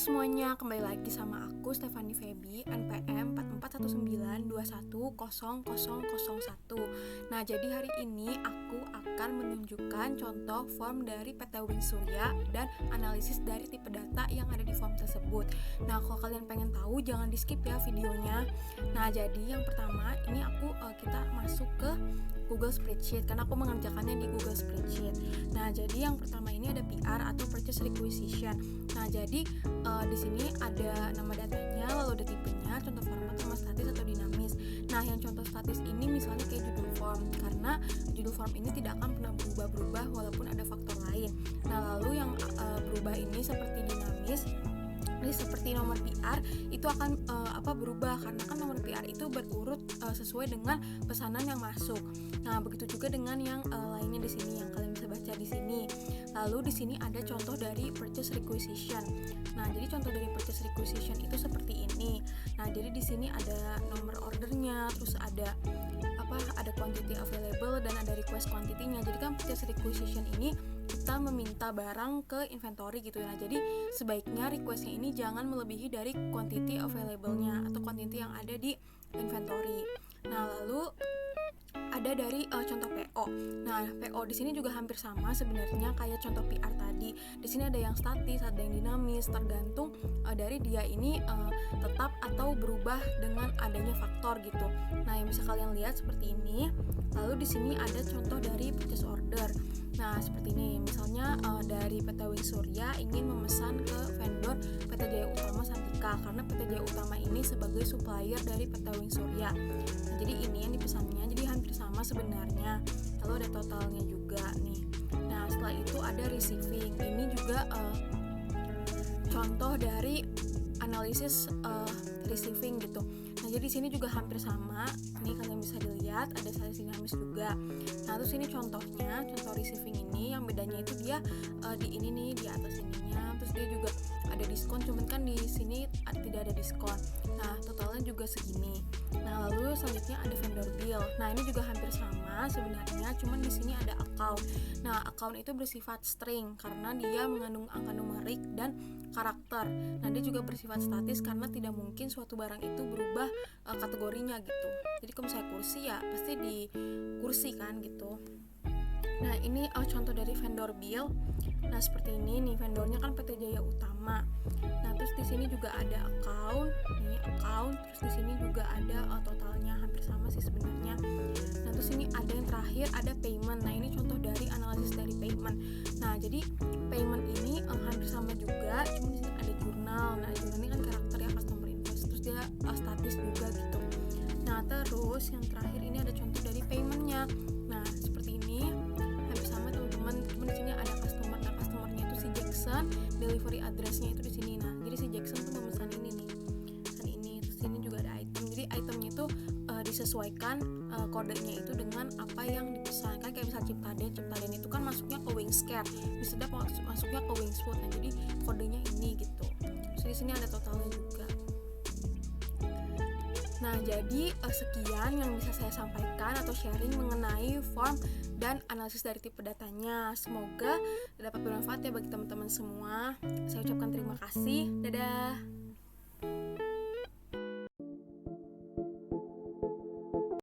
semuanya, kembali lagi sama aku Stefani Feby, NPM 4419210001. Nah, jadi hari ini aku akan menunjukkan contoh form dari PT Wings Surya dan analisis dari tipe data yang ada di form tersebut. Nah, kalau kalian pengen tahu, jangan di skip ya videonya. Nah, jadi yang pertama ini kita masuk ke Google Spreadsheet karena aku mengerjakannya di Google Spreadsheet. Nah, jadi yang pertama ini ada PR atau Purchase Requisition. Nah, jadi di sini ada nama datanya, lalu ada tipenya, contoh format sama statis atau dinamis. Nah, yang contoh statis ini misalnya kayak judul form, karena judul form ini tidak akan pernah berubah-berubah walaupun ada faktor lain. Nah, lalu yang berubah ini seperti dinamis. Ini seperti nomor PR itu akan berubah karena kan nomor PR itu berurut sesuai dengan pesanan yang masuk. Nah, begitu juga dengan yang lainnya di sini yang kalian bisa baca di sini. Lalu di sini ada contoh dari purchase requisition. Nah, jadi contoh dari purchase requisition itu seperti ini. Nah, jadi di sini ada nomor ordernya, terus ada quantity available dan ada request quantity-nya. Jadi kan purchase requisition ini kita meminta barang ke inventory gitu ya. Nah, jadi sebaiknya request-nya ini jangan melebihi dari quantity available-nya atau quantity yang ada di inventory. Nah, lalu ada dari contoh PO. Nah, PO di sini juga hampir sama sebenarnya kayak contoh PR tadi. Di sini ada yang statis, ada yang dinamis, tergantung dari dia ini tetap atau berubah dengan adanya faktor gitu. Nah, yang bisa kalian lihat seperti ini. Lalu di sini ada contoh dari purchase order. Nah, seperti ini. Misalnya dari PT Wings Surya ingin memesan ke vendor PT Jaya Utama Santika karena PT Jaya Utama ini sebagai supplier dari PT Wings Surya. Nah, jadi ini yang dipesannya. Jadi hampir sama sebenarnya. Lalu ada totalnya juga nih. Nah, setelah itu ada receiving. Ini juga contoh dari analisis receiving gitu. Nah, jadi di sini juga hampir sama. Ini kalian bisa dilihat ada sales dinamis juga. Nah, terus ini contohnya, contoh receiving ini yang bedanya itu dia di ini nih, di atas ininya. Terus dia juga ada diskon, cuman kan di sini tidak ada diskon. Nah, totalnya juga segini. Nah, lalu selanjutnya ada vendor bill. Nah, ini juga hampir sama sebenarnya, cuman di sini ada account. Nah, account itu bersifat string karena dia mengandung angka numerik dan karakter. Nah, dia juga bersifat statis karena tidak mungkin suatu barang itu berubah kategorinya gitu. Jadi kalau misalnya kursi ya pasti di kursi kan gitu. Nah, ini contoh dari vendor bill. Nah, seperti ini nih, vendornya kan PT Jaya Utama. Nah, terus di sini juga ada account, terus di sini juga ada totalnya hampir sama sih sebenarnya. Nah, terus ini ada yang terakhir ada payment. Nah, ini contoh dari analisis dari payment. Nah, jadi payment ini hampir sama juga, cuma di sini ada jurnal. Nah, jurnal ini kan karakter ya, customer invoice, terus dia statis juga gitu. Nah, terus yang terakhir ini ada contoh dari paymentnya. Nah, seperti ini hampir sama teman-teman. Cuma di sini ada customer. Nah, customernya itu si Jackson, delivery address-nya itu di sini. Nah, jadi si Jackson tuh memesan ini nih, pesan ini. Terus ini juga ada item. Jadi itemnya itu disesuaikan kodenya itu dengan apa yang dipesan. Kan kayak misal Ciptaden itu kan masuknya ke Wingscare, Wiseda masuknya ke Wingsfood. Nah, jadi kodenya ini gitu. Terus di sini ada totalnya juga. Nah, jadi sekian yang bisa saya sampaikan atau sharing mengenai form dan analisis dari tipe datanya. Semoga dapat bermanfaat ya bagi teman-teman semua. Saya ucapkan terima kasih. Dadah.